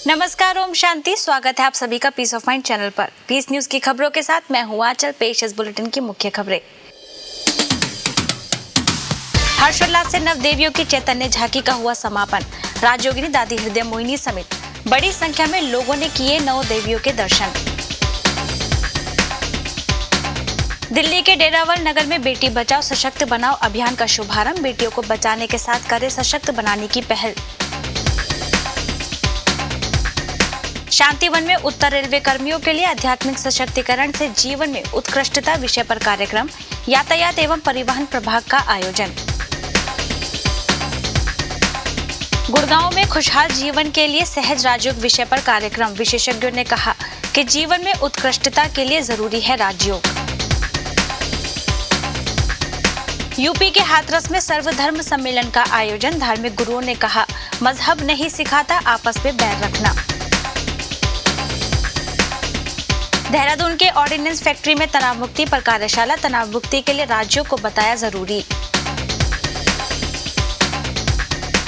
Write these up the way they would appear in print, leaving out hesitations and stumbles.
नमस्कार, ओम शांति। स्वागत है आप सभी का पीस ऑफ माइंड चैनल पर। पीस न्यूज की खबरों के साथ मैं हूँ आंचल। पेश इस बुलेटिन की मुख्य खबरें। हर्षोल्लास से नव देवियों की चैतन्य झांकी का हुआ समापन। राजयोगिनी दादी हृदय मोहिनी समेत बड़ी संख्या में लोगों ने किए नौ देवियों के दर्शन। दिल्ली के डेरावल नगर में बेटी बचाओ सशक्त बनाओ अभियान का शुभारंभ। बेटियों को बचाने के साथ करे सशक्त बनाने की पहल। शांतिवन में उत्तर रेलवे कर्मियों के लिए आध्यात्मिक सशक्तिकरण से जीवन में उत्कृष्टता विषय पर कार्यक्रम। यातायात एवं परिवहन प्रभाग का आयोजन। गुड़गांव में खुशहाल जीवन के लिए सहज राजयोग विषय पर कार्यक्रम। विशेषज्ञों ने कहा कि जीवन में उत्कृष्टता के लिए जरूरी है राजयोग। यूपी के हाथरस में सर्वधर्म सम्मेलन का आयोजन। धार्मिक गुरुओं ने कहा मजहब नहीं सिखाता आपस में बैर रखना। देहरादून के ऑर्डिनेंस फैक्ट्री में तनाव मुक्ति पर कार्यशाला। तनाव मुक्ति के लिए राज्यों को बताया जरूरी।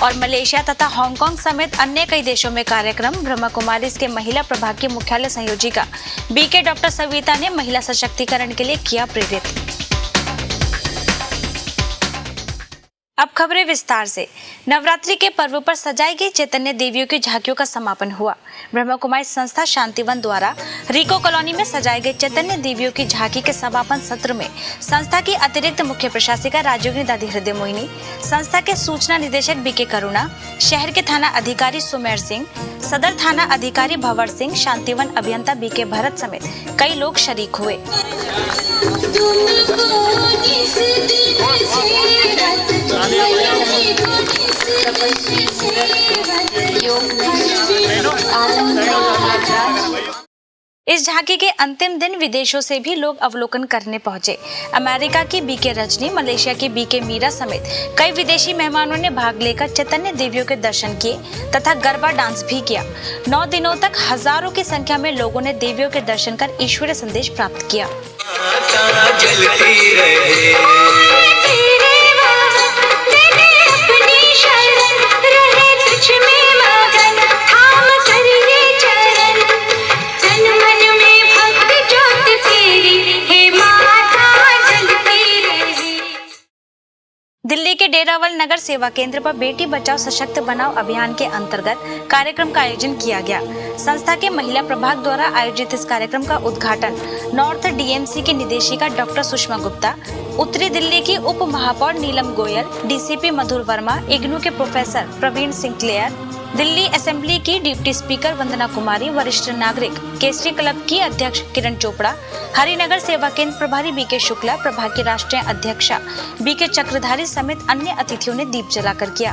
और मलेशिया तथा हांगकांग समेत अन्य कई देशों में कार्यक्रम। ब्रह्मा कुमारीज के महिला प्रभाग की मुख्यालय संयोजिका बीके डॉक्टर सविता ने महिला सशक्तिकरण के लिए किया प्रेरित। अब खबरें विस्तार से। नवरात्रि के पर्व पर सजाई गई चैतन्य देवियों की झांकियों का समापन हुआ। ब्रह्मा कुमारी संस्था शांतिवन द्वारा रिको कॉलोनी में सजाई गई चैतन्य देवियों की झांकी के समापन सत्र में संस्था की अतिरिक्त मुख्य प्रशासिका राजयोगिनी दादी हृदय मोहिनी, संस्था के सूचना निदेशक बीके करुणा, शहर के थाना अधिकारी सुमेर सिंह, सदर थाना अधिकारी भंवर सिंह, शांतिवन अभियंता बीके भरत समेत कई लोग शरीक हुए। इस झांकी के अंतिम दिन विदेशों से भी लोग अवलोकन करने पहुंचे। अमेरिका की बीके रजनी, मलेशिया की बीके मीरा समेत कई विदेशी मेहमानों ने भाग लेकर चैतन्य देवियों के दर्शन किए तथा गरबा डांस भी किया। 9 दिनों तक हजारों की संख्या में लोगों ने देवियों के दर्शन कर ईश्वरीय संदेश प्राप्त किया। दिल्ली के डेरावल नगर सेवा केंद्र पर बेटी बचाओ सशक्त बनाओ अभियान के अंतर्गत कार्यक्रम का आयोजन किया गया। संस्था के महिला प्रभाग द्वारा आयोजित इस कार्यक्रम का उद्घाटन नॉर्थ डीएमसी की निदेशिका डॉक्टर सुषमा गुप्ता, उत्तरी दिल्ली की उप महापौर नीलम गोयल, डीसीपी मधुर वर्मा, इग्नू के professor Praveen Sinclair, Delhi assembly की डिप्टी स्पीकर वंदना कुमारी, वरिष्ठ नागरिक केसरी क्लब की अध्यक्ष किरण चोपड़ा, हरिनगर सेवा केंद्र प्रभारी बीके शुक्ला, प्रभाग की राष्ट्रीय अध्यक्षा बीके चक्रधारी समेत अन्य अतिथियों ने दीप जलाकर किया।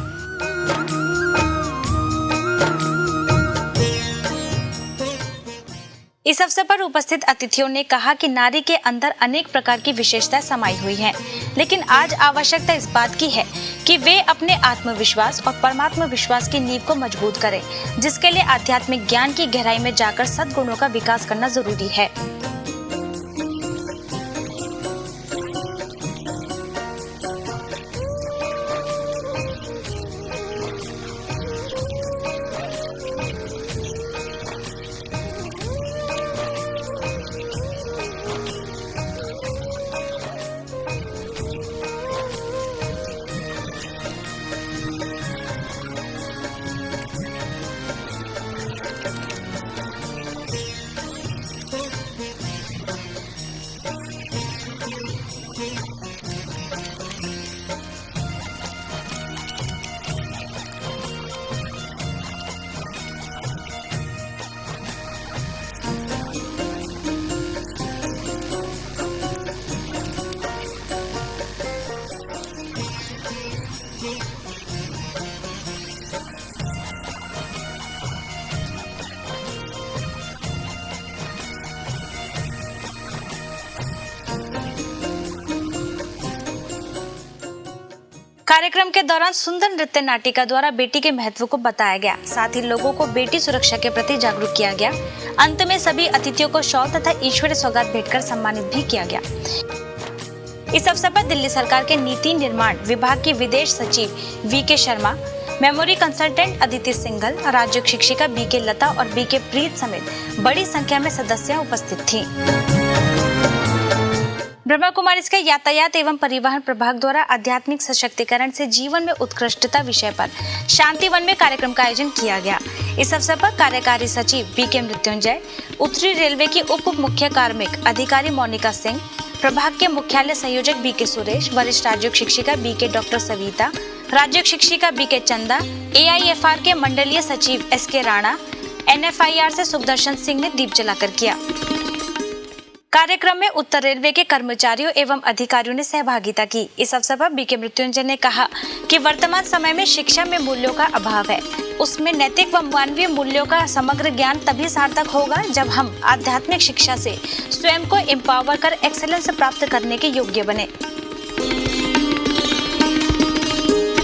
इस अवसर पर उपस्थित अतिथियों ने कहा कि नारी के अंदर अनेक प्रकार की विशेषताएं समाई हुई हैं, लेकिन आज आवश्यकता इस बात की है कि वे अपने आत्मविश्वास और परमात्म विश्वास की नींव को मजबूत करें, जिसके लिए आध्यात्मिक ज्ञान की गहराई में जाकर सद्गुणों का विकास करना जरूरी है। कार्यक्रम के दौरान सुंदर नृत्य नाटिका द्वारा बेटी के महत्व को बताया गया। साथ ही लोगों को बेटी सुरक्षा के प्रति जागरूक किया गया। अंत में सभी अतिथियों को शॉल तथा ईश्वरीय सौगात भेंटकर सम्मानित भी किया गया। इस अवसर पर दिल्ली सरकार के नीति निर्माण विभाग के विदेश सचिव VK Sharma, memory consultant Aditi Singhal, राज्य शिक्षिका बीके लता और बीके प्रीत समेत बड़ी संख्या में सदस्य उपस्थित थीं। ब्रह्मा कुमारीज के यातायात एवं परिवहन प्रभाग द्वारा आध्यात्मिक सशक्तिकरण से जीवन में उत्कृष्टता विषय पर शांतिवन में कार्यक्रम का आयोजन किया गया। इस अवसर पर कार्यकारी सचिव बीके मृत्युंजय, उत्तरी रेलवे की उप मुख्य कार्मिक अधिकारी मोनिका सिंह, प्रभाग के मुख्यालय संयोजक बीके सुरेश, वरिष्ठ राज्य शिक्षिका बीके डॉक्टर सविता, राज्य शिक्षिका बीके चंदा, AIFR के मंडलीय सचिव SK राणा, NFIR से सुखदर्शन सिंह ने दीप जलाकर किया। कार्यक्रम में उत्तर रेलवे के कर्मचारियों एवं अधिकारियों ने सहभागिता की। इस अवसर पर बीके मृत्युंजय ने कहा कि वर्तमान समय में शिक्षा में मूल्यों का अभाव है। उसमें नैतिक व मानवीय मूल्यों का समग्र ज्ञान तभी सार्थक होगा जब हम आध्यात्मिक शिक्षा से स्वयं को एम्पावर कर एक्सेलेंस प्राप्त करने के योग्य बने।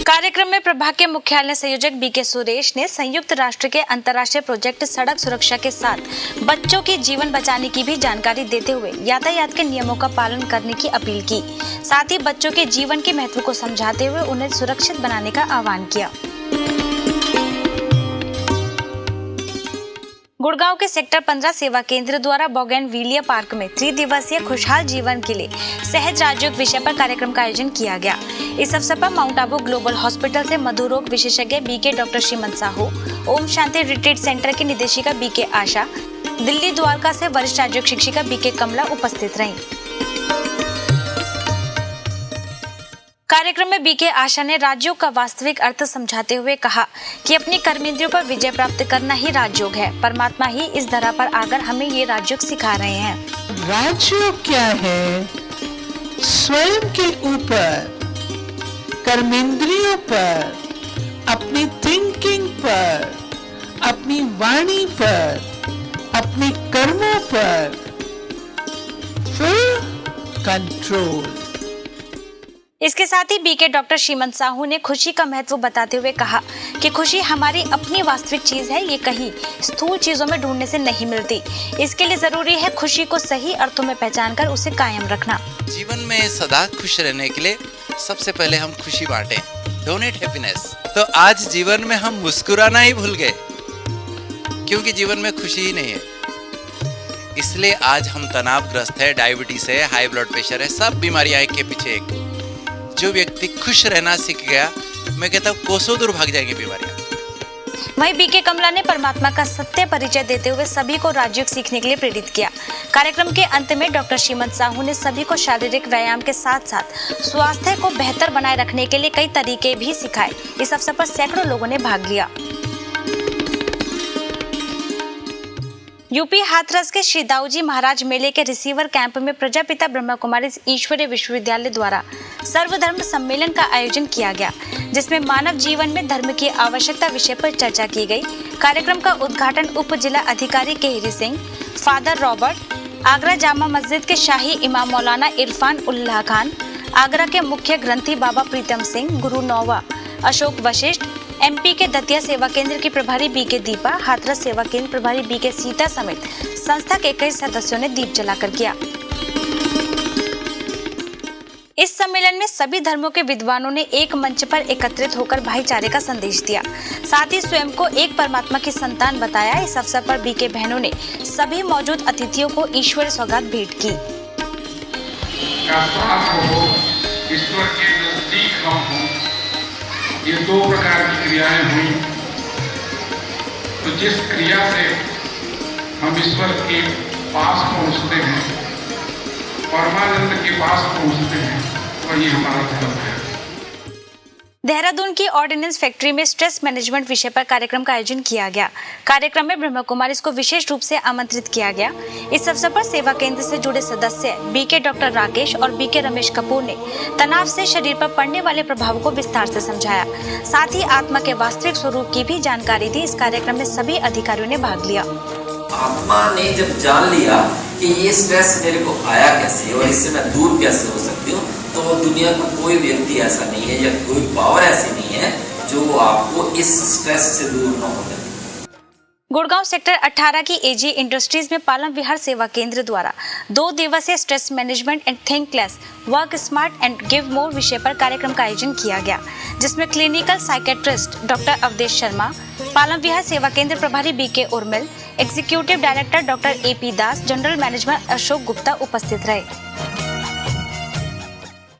कार्यक्रम में प्रभाग के मुख्यालय संयोजक बीके सुरेश ने संयुक्त राष्ट्र के अंतर्राष्ट्रीय प्रोजेक्ट सड़क सुरक्षा के साथ बच्चों के जीवन बचाने की भी जानकारी देते हुए यातायात के नियमों का पालन करने की अपील की। साथ ही बच्चों के जीवन के महत्व को समझाते हुए उन्हें सुरक्षित बनाने का आह्वान किया। गुड़गांव के सेक्टर 15 सेवा केंद्र द्वारा बोगनविलिया पार्क में 3 दिवसीय खुशहाल जीवन के लिए सहज राजयोग विषय पर कार्यक्रम का आयोजन किया गया। इस अवसर पर माउंट आबू ग्लोबल हॉस्पिटल से मधुरोग विशेषज्ञ बीके डॉक्टर श्रीमंत साहू, ओम शांति रिट्रीट सेंटर की निदेशिका बीके आशा, दिल्ली द्वारका से वरिष्ठ राजयोग शिक्षिका बीके कमला उपस्थित रहीं। कार्यक्रम में बीके आशा ने राजयोग का वास्तविक अर्थ समझाते हुए कहा कि अपनी कर्मेंद्रियों पर विजय प्राप्त करना ही राजयोग है। परमात्मा ही इस धरा पर आकर हमें ये राजयोग सिखा रहे हैं। राजयोग क्या है? स्वयं के ऊपर, कर्मेंद्रियों पर, अपनी थिंकिंग पर, अपनी वाणी पर, अपने कर्मों पर फुल कंट्रोल। इसके साथ ही बीके डॉक्टर श्रीमंत साहू ने खुशी का महत्व बताते हुए कहा कि खुशी हमारी अपनी वास्तविक चीज है, ये कहीं स्थूल चीजों में ढूंढने से नहीं मिलती। इसके लिए जरूरी है खुशी को सही अर्थों में पहचान कर उसे कायम रखना। जीवन में सदा खुश रहने के लिए सबसे पहले हम खुशी बांटें, डोनेट हैप्पीनेस। तो आज जीवन में हम मुस्कुराना ही भूल गए क्योंकि जीवन में खुशी ही नहीं है। इसलिए आज हम तनावग्रस्त है, डायबिटीज है, हाई ब्लड प्रेशर है, सब बीमारियां के पीछे एक। जो व्यक्ति खुश रहना सीख गया, मैं कहता हूँ कोसों दूर भाग जाएंगी बीमारियां। वहीं बीके कमला ने परमात्मा का सत्य परिचय देते हुए सभी को राजयोग सीखने के लिए प्रेरित किया। कार्यक्रम के अंत में डॉक्टर श्रीमंत साहू ने सभी को शारीरिक व्यायाम के साथ साथ स्वास्थ्य को बेहतर बनाए रखने के लिए कई तरीके भी सिखाए। इस अवसर पर सैकड़ों लोगों ने भाग लिया। यूपी हाथरस के श्री दाऊजी महाराज मेले के रिसीवर कैंप में प्रजापिता ब्रह्मा कुमारीज ईश्वरीय विश्वविद्यालय द्वारा सर्वधर्म सम्मेलन का आयोजन किया गया, जिसमें मानव जीवन में धर्म की आवश्यकता विषय पर चर्चा की गई। कार्यक्रम का उद्घाटन उप जिला अधिकारी केहरी सिंह, फादर रॉबर्ट, आगरा जामा मस्जिद के शाही इमाम मौलाना इरफान उल्लाह खान, आगरा के मुख्य ग्रंथी बाबा प्रीतम सिंह, गुरु नौवा अशोक वशिष्ठ, MP के दतिया सेवा केंद्र की प्रभारी बीके दीपा, हाथरस सेवा केंद्र प्रभारी बीके सीता समेत संस्था के कई सदस्यों ने दीप जलाकर किया। इस सम्मेलन में सभी धर्मों के विद्वानों ने एक मंच पर एकत्रित होकर भाईचारे का संदेश दिया। साथ ही स्वयं को एक परमात्मा की संतान बताया। इस अवसर पर बीके बहनों ने सभी मौजूद अतिथियों को ईश्वर सौगात भेंट की। ईश्वर के नजदीक हम हों, ये 2 प्रकार की क्रियाएं हुई। तो जिस क्रिया से हम ईश्वर के पास पहुंचते हैं, परमानंद के पास पहुंचते हैं, वही हमारा धर्म है। देहरादून की ऑर्डिनेंस फैक्ट्री में स्ट्रेस मैनेजमेंट विषय पर कार्यक्रम का आयोजन किया गया। कार्यक्रम में ब्रह्मा कुमारीज को विशेष रूप से आमंत्रित किया गया। इस अवसर पर सेवा केंद्र से जुड़े सदस्य बीके डॉक्टर राकेश और बीके रमेश कपूर ने तनाव से शरीर पर पड़ने वाले प्रभाव को विस्तार से समझाया। साथ ही आत्मा के वास्तविक स्वरूप की भी जानकारी दी। इस कार्यक्रम में सभी अधिकारियों ने भाग लिया। आत्मा ने जब जान लिया कि ये स्ट्रेस मेरे को आया कैसे और इससे मैं दूर कैसे हो सकती हूँ, तो दुनिया का कोई व्यक्ति ऐसा नहीं है या कोई पावर ऐसी नहीं है जो आपको इस स्ट्रेस से दूर न हो जाए। गुड़गांव सेक्टर 18 की एजी इंडस्ट्रीज में पालम विहार सेवा केंद्र द्वारा 2 दिवसीय stress management and think less work smart and give more विषय पर कार्यक्रम का आयोजन किया गया, जिसमें clinical psychiatrist doctor Avadhesh Sharma, Palam Vihar सेवा केंद्र प्रभारी BK Urmil, executive director doctor AP Das, general manager Ashok Gupta उपस्थित रहे।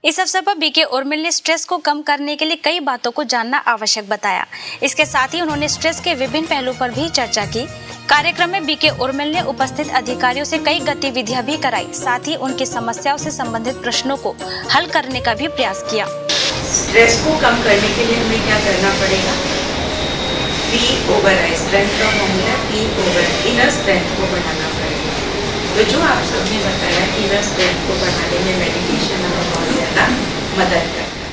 इस अवसर पर बीके उर्मिल ने स्ट्रेस को कम करने के लिए कई बातों को जानना आवश्यक बताया। इसके साथ ही उन्होंने स्ट्रेस के विभिन्न पहलुओं पर भी चर्चा की। कार्यक्रम में बीके उर्मिल ने उपस्थित अधिकारियों से कई गतिविधियां भी कराई, साथ ही उनकी समस्याओं से संबंधित प्रश्नों को हल करने का भी प्रयास किया। स्ट्रेस को कम करने के लिए हमें क्या करना पड़ेगा? P over I, स्ट्रेंथ का formula P over inner strength को बढ़ाना पड़ेगा। तो जो आप सबने बताया कि इनर स्ट्रेंथ को बढ़ाने में मेडिटेशन हमें बहुत ज्यादा मदद करता है।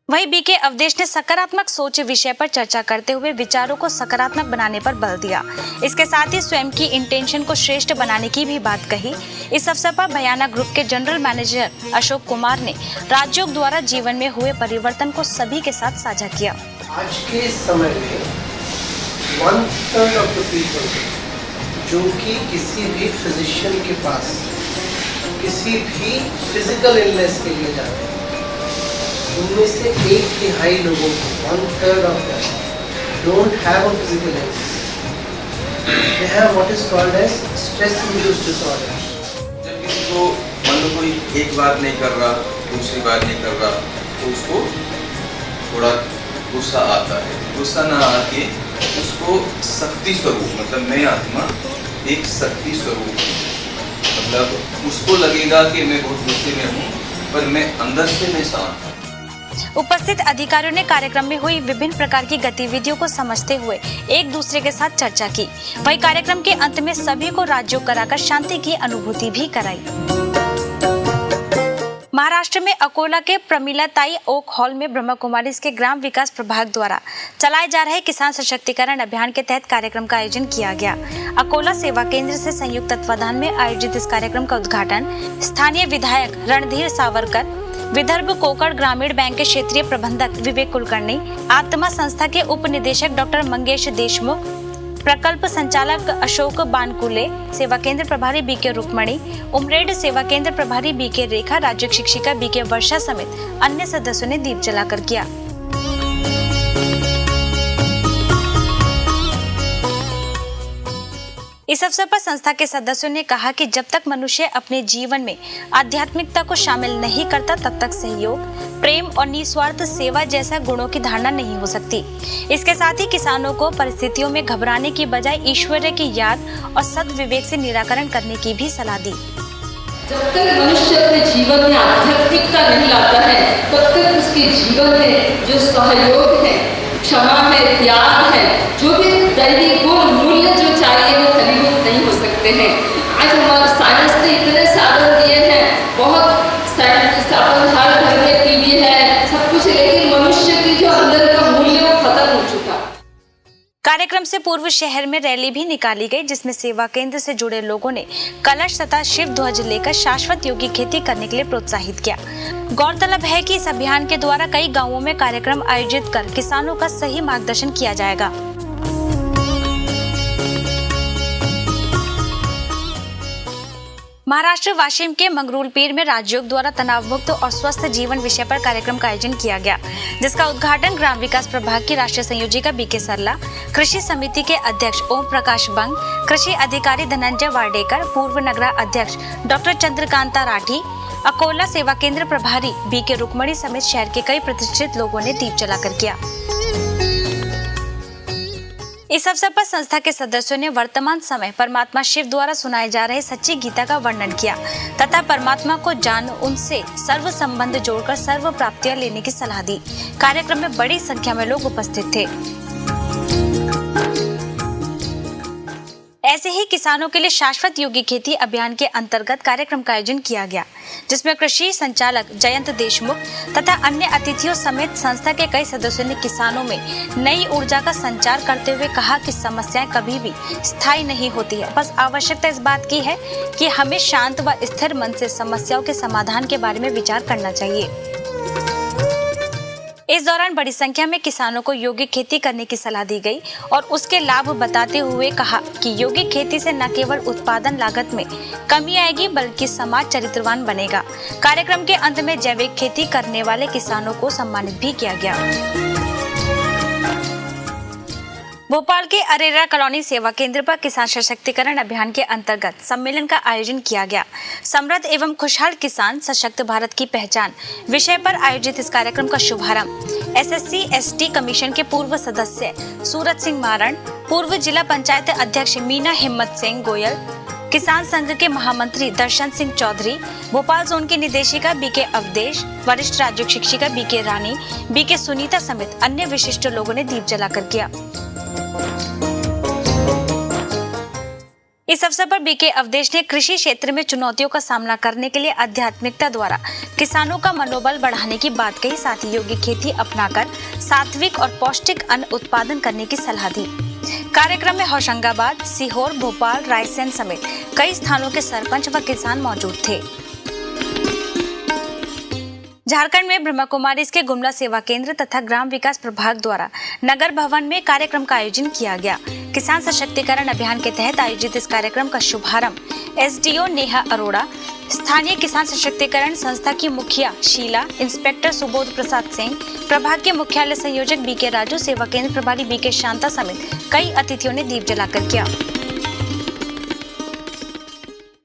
वहीं बीके अवधेश ने सकारात्मक सोच विषय पर चर्चा करते हुए विचारों को सकारात्मक बनाने पर बल दिया। इसके साथ ही स्वयं की इंटेंशन को श्रेष्ठ बनाने की भी बात कही। इस अवसर पर भयाना ग्रुप के जनरल मैनेजर अशोक कुमार ने राजयोग द्वारा जीवन में हुए परिवर्तन को सभी के साथ साझा किया। आज के समय में 1/3 ऑफ द पीपल जो कि किसी भी फिजिशियन के पास किसी भी फिजिकल इलनेस के लिए जाते हैं, उनमें से 1/3 लोगों को 1/3 of them don't have a physical illness, they have what is called as stress induced disorders. जब किसी को मान लो कोई एक बार नहीं कर रहा, दूसरी बार नहीं कर रहा, तो उसको थोड़ा गुस्सा आता है। गुस्सा ना आके उसको शक्ति स्वरूप, मतलब मैं आत्मा एक शक्ति स्वरूप हूँ, मतलब उसको लगेगा कि मैं बहुत गुस्से में हूँ, पर मैं अंदर से मैं शांत हूँ। उपस्थित अधिकारियों ने कार्यक्रम में हुई विभिन्न प्रकार की गतिविधियों को समझते हुए एक दूसरे के साथ चर्चा की। वहीं कार्यक्रम के अंत में सभी को राजयोग कराकर शांति की अनुभूति भी कराई। महाराष्ट्र में अकोला के प्रमिलाताई ओक हॉल में ब्रह्मा कुमारीज के ग्राम विकास प्रभाग द्वारा चलाए जा रहे किसान सशक्तिकरण अभियान के तहत कार्यक्रम का आयोजन किया गया। अकोला सेवा केंद्र से संयुक्त तत्वाधान में आयोजित इस कार्यक्रम का उद्घाटन स्थानीय विधायक रणधीर सावरकर, विदर्भ कोकण ग्रामीण बैंक के क्षेत्रीय प्रबंधक विवेक कुलकर्णी, आत्मा संस्था के उप निदेशक डॉक्टर मंगेश देशमुख, प्रकल्प संचालक अशोक बानकुले, सेवा केंद्र प्रभारी बीके रुक्मणी, उमरेड सेवा केंद्र प्रभारी बीके रेखा, राज्य शिक्षिका बीके वर्षा समेत अन्य सदस्यों ने दीप जलाकर किया। इस अवसर पर संस्था के सदस्यों ने कहा कि जब तक मनुष्य अपने जीवन में आध्यात्मिकता को शामिल नहीं करता, तब तक सहयोग, प्रेम और निस्वार्थ सेवा जैसा गुणों की धारणा नहीं हो सकती। इसके साथ ही किसानों को परिस्थितियों में घबराने की बजाय ईश्वर की याद और सद्विवेक से निराकरण करने की भी सलाह दी। जब तक मनुष्य अपने जीवन में आध्यात्मिकता नहीं लाता है, तब तक उसके जीवन में जो सहयोग है, क्षमा है, त्याग है, जो भी दैवी गुण मूल्य जो चाहिए वो फलीभूत नहीं हो सकते हैं। आज हमारे साइंस ने इतने साधन दिए हैं, बहुत साधन हर घर में टीवी है, सब कुछ, लेकिन मनुष्य की जो अंदर का मूल्य वो खत्म हो चुका। कार्यक्रम से पूर्व शहर में रैली भी निकाली गई, जिसमें सेवा केंद्र से जुड़े लोगों ने कलश तथा शिव ध्वज लेकर शाश्वत योगी खेती करने के लिए प्रोत्साहित किया। गौरतलब है कि इस अभियान के द्वारा कई गांवों में कार्यक्रम आयोजित कर किसानों का सही मार्गदर्शन किया जाएगा। महाराष्ट्र वाशिम के मंगरूलपीर में राजयोग द्वारा तनाव मुक्त और स्वस्थ जीवन विषय पर कार्यक्रम का आयोजन किया गया, जिसका उद्घाटन ग्राम विकास प्रभाग की राष्ट्रीय संयोजिका बीके सरला, कृषि समिति के अध्यक्ष ओम प्रकाश बंग, कृषि अधिकारी धनंजय वार्डेकर, पूर्व नगरा अध्यक्ष डॉक्टर चंद्रकांता राठी, अकोला सेवा केंद्र प्रभारी बीके रुक्मणी समेत शहर के कई प्रतिष्ठित लोगों ने दीप जलाकर किया। इस अवसर पर संस्था के सदस्यों ने वर्तमान समय परमात्मा शिव द्वारा सुनाए जा रहे सच्ची गीता का वर्णन किया तथा परमात्मा को जान उनसे सर्व संबंध जोड़कर सर्व प्राप्तियां लेने की सलाह दी। कार्यक्रम में बड़ी संख्या में लोग उपस्थित थे। ऐसे ही किसानों के लिए शाश्वत योगी खेती अभियान के अंतर्गत कार्यक्रम का आयोजन किया गया, जिसमें कृषि संचालक जयंत देशमुख तथा अन्य अतिथियों समेत संस्था के कई सदस्यों ने किसानों में नई ऊर्जा का संचार करते हुए कहा कि समस्याएं कभी भी स्थायी नहीं होती है, बस आवश्यकता इस बात की है कि हमें शांत व स्थिर मन से समस्याओं के समाधान के बारे में विचार करना चाहिए। इस दौरान बड़ी संख्या में किसानों को यौगिक खेती करने की सलाह दी गई और उसके लाभ बताते हुए कहा कि यौगिक खेती से न केवल उत्पादन लागत में कमी आएगी बल्कि समाज चरित्रवान बनेगा। कार्यक्रम के अंत में जैविक खेती करने वाले किसानों को सम्मानित भी किया गया। भोपाल के अरेरा कॉलोनी सेवा केंद्र पर किसान सशक्तिकरण अभियान के अंतर्गत सम्मेलन का आयोजन किया गया। समृद्ध एवं खुशहाल किसान सशक्त भारत की पहचान विषय पर आयोजित इस कार्यक्रम का शुभारंभ SSC/ST कमीशन के पूर्व सदस्य सूरज सिंह मारण, पूर्व जिला पंचायत अध्यक्ष मीना हिम्मत सिंह गोयल, किसान संघ के महामंत्री दर्शन सिंह चौधरी, भोपाल जोन की निदेशिका BK अवधेश, वरिष्ठ राज्य शिक्षिका BK रानी, BK सुनीता समेत अन्य विशिष्ट लोगों ने दीप जलाकर किया। इस अवसर पर BK अवधेश ने कृषि क्षेत्र में चुनौतियों का सामना करने के लिए आध्यात्मिकता द्वारा किसानों का मनोबल बढ़ाने की बात कही। साथ ही यौगिक खेती अपनाकर सात्विक और पौष्टिक अन्न उत्पादन करने की सलाह दी। कार्यक्रम में होशंगाबाद, सीहोर, भोपाल, रायसेन समेत कई स्थानों के सरपंच व किसान मौजूद थे। झारखंड में ब्रह्मा कुमारीज के गुमला सेवा केंद्र तथा ग्राम विकास प्रभाग द्वारा नगर भवन में कार्यक्रम का आयोजन किया गया। किसान सशक्तिकरण अभियान के तहत आयोजित इस कार्यक्रम का शुभारंभ SDO नेहा अरोड़ा, स्थानीय किसान सशक्तिकरण संस्था की मुखिया शीला, इंस्पेक्टर सुबोध प्रसाद सिंह, प्रभाग के मुख्यालय संयोजक BK राजू, सेवा केंद्र प्रभारी BK शांता समेत कई अतिथियों ने दीप जलाकर किया।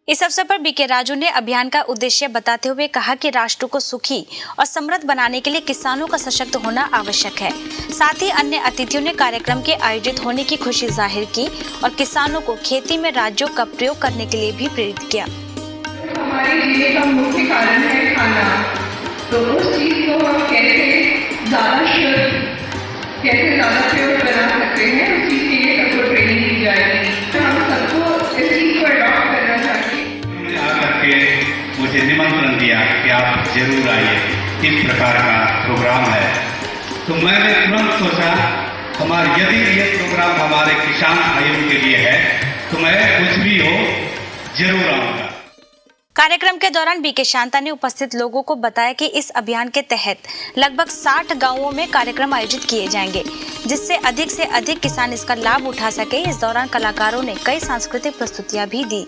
इस अवसर पर BK राजू ने अभियान का उद्देश्य बताते हुए कहा कि राष्ट्र को सुखी और समृद्ध बनाने के लिए किसानों का सशक्त होना आवश्यक है। साथ ही अन्य अतिथियों ने कार्यक्रम के आयोजित होने की खुशी जाहिर की और किसानों को खेती में राज्यों का प्रयोग करने के लिए भी प्रेरित किया। हमारे जीने का मुख्य कारण है खाना, तो उस चीज को हम कैसे ज्यादा शुद्ध, कैसे ज्यादा प्रयोग बना सकते हैं, उस चीज के लिए सबको ट्रेनिंग दी जाएगी। तो हम सबको इस चीज को अडॉप्ट करना चाहिए। मुझे निमंत्रण दिया कि आप जरूर आइए, इस प्रकार का प्रोग्राम है। तो मैंने तुरंत सोचा यदि ये प्रोग्राम हमारे किसान भाइयों के लिए है तो मैं कुछ भी हो जरूर आऊंगा। कार्यक्रम के दौरान BK शांता ने उपस्थित लोगों को बताया कि इस अभियान के तहत लगभग 60 गांवों में कार्यक्रम आयोजित किए जाएंगे, जिससे अधिक से अधिक किसान इसका लाभ उठा सके। इस दौरान कलाकारों ने कई सांस्कृतिक प्रस्तुतियां भी दी।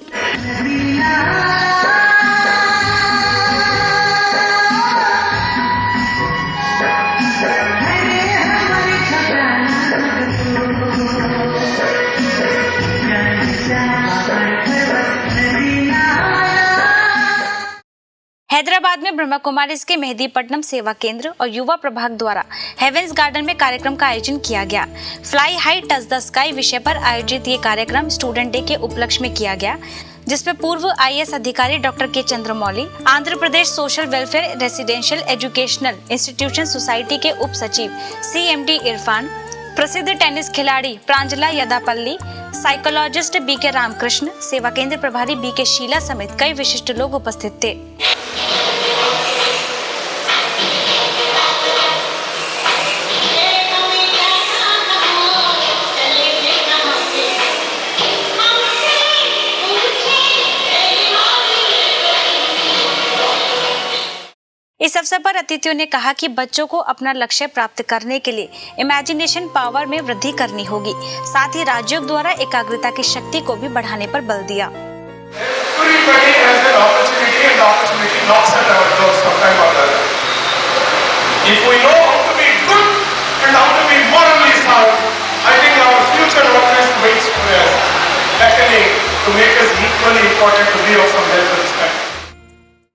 हैदराबाद में ब्रह्मा कुमारीज के मेहदीपट्टनम सेवा केंद्र और युवा प्रभाग द्वारा हेवेंस गार्डन में कार्यक्रम का आयोजन किया गया। Fly high touch the sky विषय पर आयोजित ये कार्यक्रम स्टूडेंट डे के उपलक्ष्य में किया गया, जिसमें पूर्व IAS अधिकारी doctor K Chandramouli, Andhra Pradesh social welfare residential educational institution society के उप सचिव CMD इरफान, प्रसिद्ध टेनिस खिलाड़ी प्रांजला यदापल्ली, साइकोलॉजिस्ट BK रामकृष्ण, सेवा केंद्र प्रभारी BK शीला समेत कई विशिष्ट लोग उपस्थित थे। इस अवसर पर अतिथियों ने कहा कि बच्चों को अपना लक्ष्य प्राप्त करने के लिए इमेजिनेशन पावर में वृद्धि करनी होगी। साथ ही राज्यों द्वारा एकाग्रता की शक्ति को भी बढ़ाने पर बल दिया।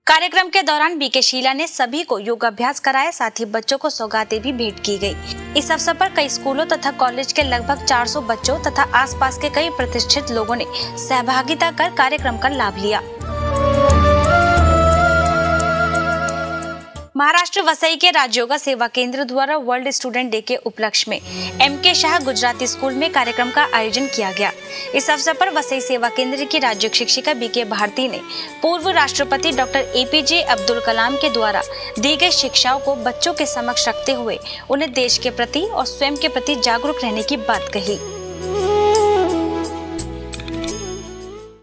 कार्यक्रम के दौरान BK शीला ने सभी को योगाभ्यास कराया। साथ ही बच्चों को सौगातें भी भेंट की गई। इस अवसर पर कई स्कूलों तथा कॉलेज के लगभग 400 बच्चों तथा आसपास के कई प्रतिष्ठित लोगों ने सहभागिता कर कार्यक्रम का लाभ लिया। महाराष्ट्र वसई के राजयोगा सेवा केंद्र द्वारा वर्ल्ड स्टूडेंट डे के उपलक्ष्य में MK शाह गुजराती स्कूल में कार्यक्रम का आयोजन किया गया। इस अवसर पर वसई सेवा केंद्र की राज्य शिक्षिका BK भारती ने पूर्व राष्ट्रपति डॉक्टर APJ अब्दुल कलाम के द्वारा दी गई शिक्षाओं को बच्चों के समक्ष रखते हुए उन्हें देश के प्रति और स्वयं के प्रति जागरूक रहने की बात कही।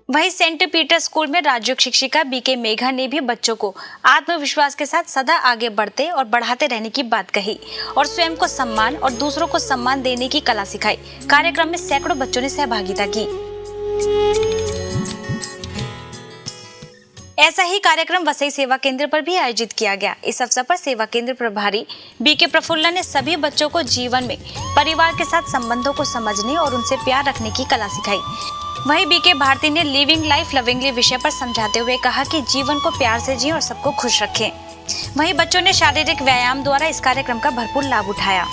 वहीं सेंट पीटर स्कूल में राजयोग शिक्षिका बीके मेघा ने भी बच्चों को आत्मविश्वास के साथ सदा आगे बढ़ते और बढ़ाते रहने की बात कही और स्वयं को सम्मान और दूसरों को सम्मान देने की कला सिखाई। कार्यक्रम में सैकड़ों बच्चों ने सहभागिता की। ऐसा ही कार्यक्रम वसई सेवा केंद्र पर भी आयोजित किया गया। इस अवसर पर सेवा केंद्र प्रभारी बीके प्रफुल्ला ने सभी बच्चों को जीवन में परिवार के साथ संबंधों को समझने और उनसे प्यार रखने की कला सिखाई। वहीं बीके भारती ने लिविंग लाइफ लविंगली विषय पर समझाते हुए कहा कि जीवन को प्यार से जिएं और सबको खुश रखें। वहीं बच्चों ने शारीरिक व्यायाम द्वारा इस कार्यक्रम का भरपूर लाभ उठाया।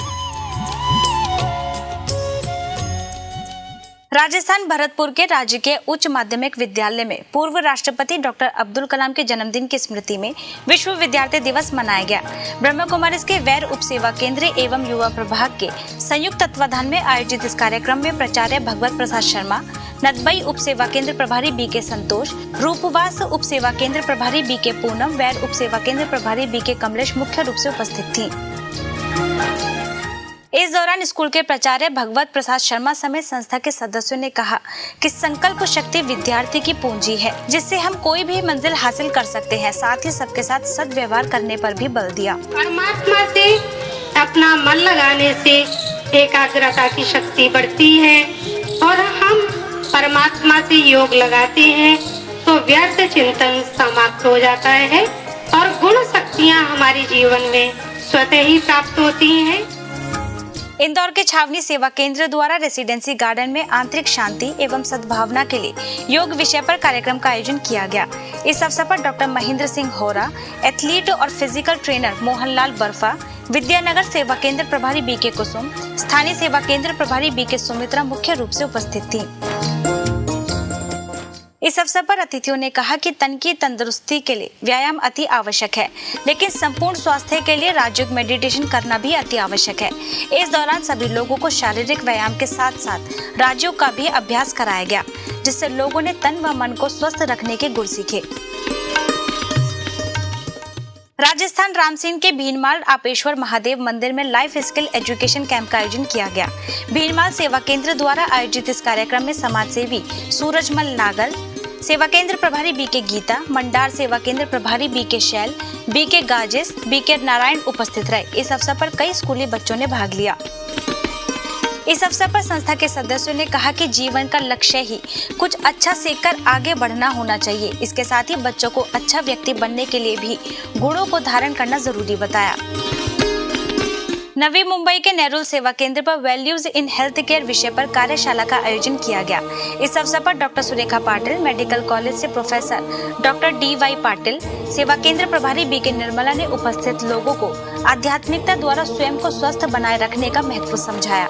राजस्थान भरतपुर के राजकीय उच्च माध्यमिक विद्यालय में पूर्व राष्ट्रपति डॉक्टर अब्दुल कलाम के जन्मदिन की स्मृति में विश्व विद्यार्थी दिवस मनाया गया। ब्रह्मा कुमारीज के वैर उप सेवा केंद्र एवं युवा प्रभाग के संयुक्त तत्वाधान में आयोजित इस कार्यक्रम में प्राचार्य भगवत प्रसाद शर्मा, नदबई उप सेवा केंद्र प्रभारी बीके संतोष, रूपवास उप सेवा केंद्र प्रभारी बीके पूनम, वैर उप सेवा केंद्र प्रभारी बीके कमलेश मुख्य रूप से उपस्थित थी। इस दौरान स्कूल के प्राचार्य भगवत प्रसाद शर्मा समेत संस्था के सदस्यों ने कहा कि संकल्प शक्ति विद्यार्थी की पूंजी है, जिससे हम कोई भी मंजिल हासिल कर सकते हैं। साथ ही सबके साथ सद्व्यवहार करने पर भी बल दिया। परमात्मा से अपना मन लगाने से एकाग्रता की शक्ति बढ़ती है और हम परमात्मा से योग लगाते हैं तो व्यर्थ चिंतन समाप्त हो जाता है और गुण शक्तियाँ हमारे जीवन में स्वतः ही प्राप्त होती हैं। इंदौर के छावनी सेवा केंद्र द्वारा रेसिडेंसी गार्डन में आंतरिक शांति एवं सद्भावना के लिए योग विषय पर कार्यक्रम का आयोजन किया गया। इस अवसर पर डॉक्टर महेंद्र सिंह होरा, एथलीट और फिजिकल ट्रेनर मोहनलाल बर्फा, विद्यानगर सेवा केंद्र प्रभारी बीके कुसुम, स्थानीय सेवा केंद्र प्रभारी बीके सुमित्रा मुख्य रूप से उपस्थित थी। इस अवसर पर अतिथियों ने कहा कि तन की तंदुरुस्ती के लिए व्यायाम अति आवश्यक है, लेकिन संपूर्ण स्वास्थ्य के लिए राजयोग मेडिटेशन करना भी अति आवश्यक है। इस दौरान सभी लोगों को शारीरिक व्यायाम के साथ साथ राजयोग का भी अभ्यास कराया गया, जिससे लोगों ने तन व मन को स्वस्थ रखने के गुर सीखे। राजस्थान रामसीन के भीनमाल आपेश्वर महादेव मंदिर में लाइफ स्किल एजुकेशन कैंप का आयोजन किया गया। भीनमाल सेवा केंद्र द्वारा आयोजित इस कार्यक्रम में समाज सेवी सूरजमल नागर, सेवा केंद्र प्रभारी बीके गीता, मंडार सेवा केंद्र प्रभारी बीके शैल, बीके गाजेस, बीके नारायण उपस्थित रहे। इस अवसर पर कई स्कूली बच्चों ने भाग लिया। इस अवसर पर संस्था के सदस्यों ने कहा कि जीवन का लक्ष्य ही कुछ अच्छा सीखकर आगे बढ़ना होना चाहिए। इसके साथ ही बच्चों को अच्छा व्यक्ति बनने के लिए भी गुणों को धारण करना जरूरी बताया। नवी मुंबई के नेहरू सेवा केंद्र पर वैल्यूज इन हेल्थ केयर विषय पर कार्यशाला का आयोजन किया गया। इस अवसर पर doctor Surekha Patil, medical college से प्रोफेसर डॉक्टर डी.वाई. पाटिल, सेवा केंद्र प्रभारी बीके निर्मला ने उपस्थित लोगों को आध्यात्मिकता द्वारा स्वयं को स्वस्थ बनाए रखने का महत्व समझाया।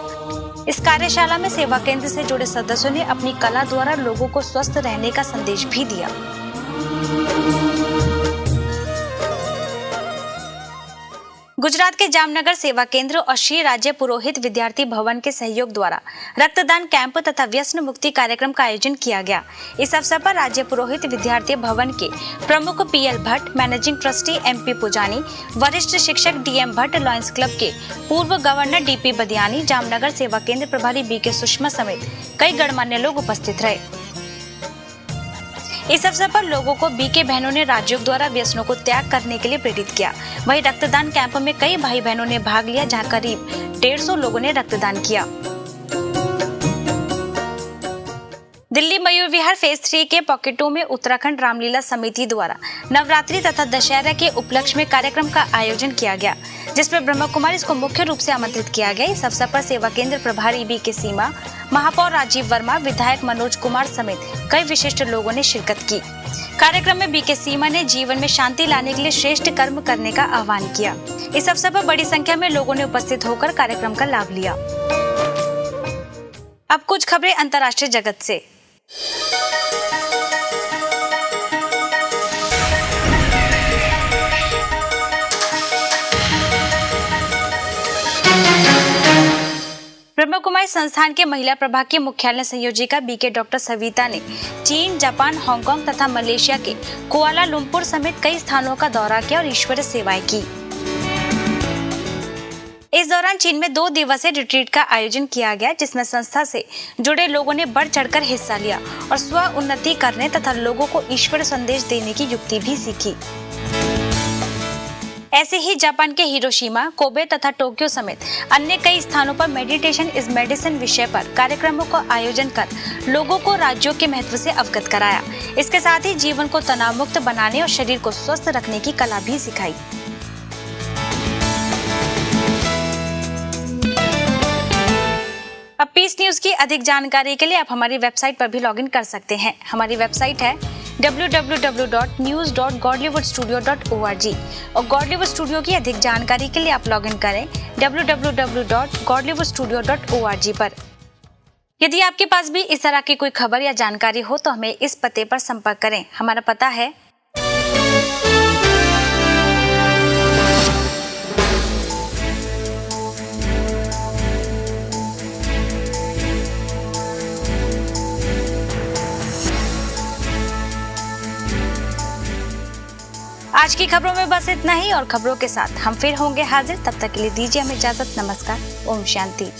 इस कार्यशाला में सेवा केंद्र से जुड़े सदस्यों ने अपनी कला द्वारा लोगों को स्वस्थ रहने का संदेश भी दिया। गुजरात के जामनगर सेवा केंद्र और श्री राज्य पुरोहित विद्यार्थी भवन के सहयोग द्वारा रक्तदान कैंप तथा व्यसन मुक्ति कार्यक्रम का आयोजन किया गया। इस अवसर पर राज्य पुरोहित विद्यार्थी भवन के प्रमुख PL Bhatt, managing trustee MP Pujani, वरिष्ठ शिक्षक डीएम भट्ट, लॉयंस क्लब के पूर्व गवर्नर डीपी बदियानी, जामनगर सेवा केंद्र प्रभारी बीके सुषमा समेत कई गणमान्य लोग उपस्थित रहे। इस अवसर पर लोगों को बीके बहनों ने राजयोग द्वारा व्यसनों को त्याग करने के लिए प्रेरित किया। वहीं रक्तदान कैंप में कई भाई बहनों ने भाग लिया, जहां करीब 150 लोगों ने रक्तदान किया। दिल्ली मयूर विहार फेज 3 के पॉकेट 2 में उत्तराखंड रामलीला समिति द्वारा नवरात्रि तथा दशहरा के उपलक्ष्य में कार्यक्रम का आयोजन किया गया, जिसमें ब्रह्मा कुमारीज को मुख्य रूप से आमंत्रित किया गया। इस अवसर पर सेवा केंद्र प्रभारी बीके सीमा, महापौर राजीव वर्मा, विधायक मनोज कुमार समेत कई विशिष्ट लोगों ने शिरकत की। कार्यक्रम में बीके सीमा ने जीवन में शांति लाने के लिए श्रेष्ठ कर्म करने का आह्वान किया। इस अवसर पर बड़ी संख्या में लोगों ने उपस्थित होकर कार्यक्रम का लाभ लिया। अब कुछ खबरें अंतर्राष्ट्रीय जगत से। ब्रह्मा कुमारी संस्थान के महिला प्रभाग की मुख्यालय संयोजिका बीके डॉक्टर सविता ने चीन, जापान, हांगकांग तथा मलेशिया के कुआलालंपुर समेत कई स्थानों का दौरा किया और ईश्वरीय सेवाएं की। इस दौरान चीन में 2 दिवसीय रिट्रीट का आयोजन किया गया, जिसमें संस्था से जुड़े लोगों ने बढ़ चढ़कर हिस्सा लिया और स्व उन्नति करने तथा लोगों को ईश्वर संदेश देने की युक्ति भी सीखी। ऐसे ही जापान के हिरोशिमा, कोबे तथा टोक्यो समेत अन्य कई स्थानों पर मेडिटेशन इज मेडिसिन विषय पर कार्यक्रमों का आयोजन कर लोगों को राज्यों के महत्व से अवगत कराया। इसके साथ ही जीवन को तनाव मुक्त बनाने और शरीर को स्वस्थ रखने की कला भी सिखाई। अब पीस न्यूज की अधिक जानकारी के लिए आप हमारी वेबसाइट पर भी लॉगिन कर सकते हैं। हमारी वेबसाइट है www.news.godlywoodstudio.org और गॉडलीवुड स्टूडियो की अधिक जानकारी के लिए आप लॉगिन करें www.godlywoodstudio.org पर। यदि आपके पास भी इस तरह की कोई खबर या जानकारी हो तो हमें इस पते पर संपर्क करें। हमारा पता है आज की खबरों में बस इतना ही और खबरों के साथ हम फिर होंगे हाजिर। तब तक के लिए दीजिए हमें इजाजत। नमस्कार। ओम शांति।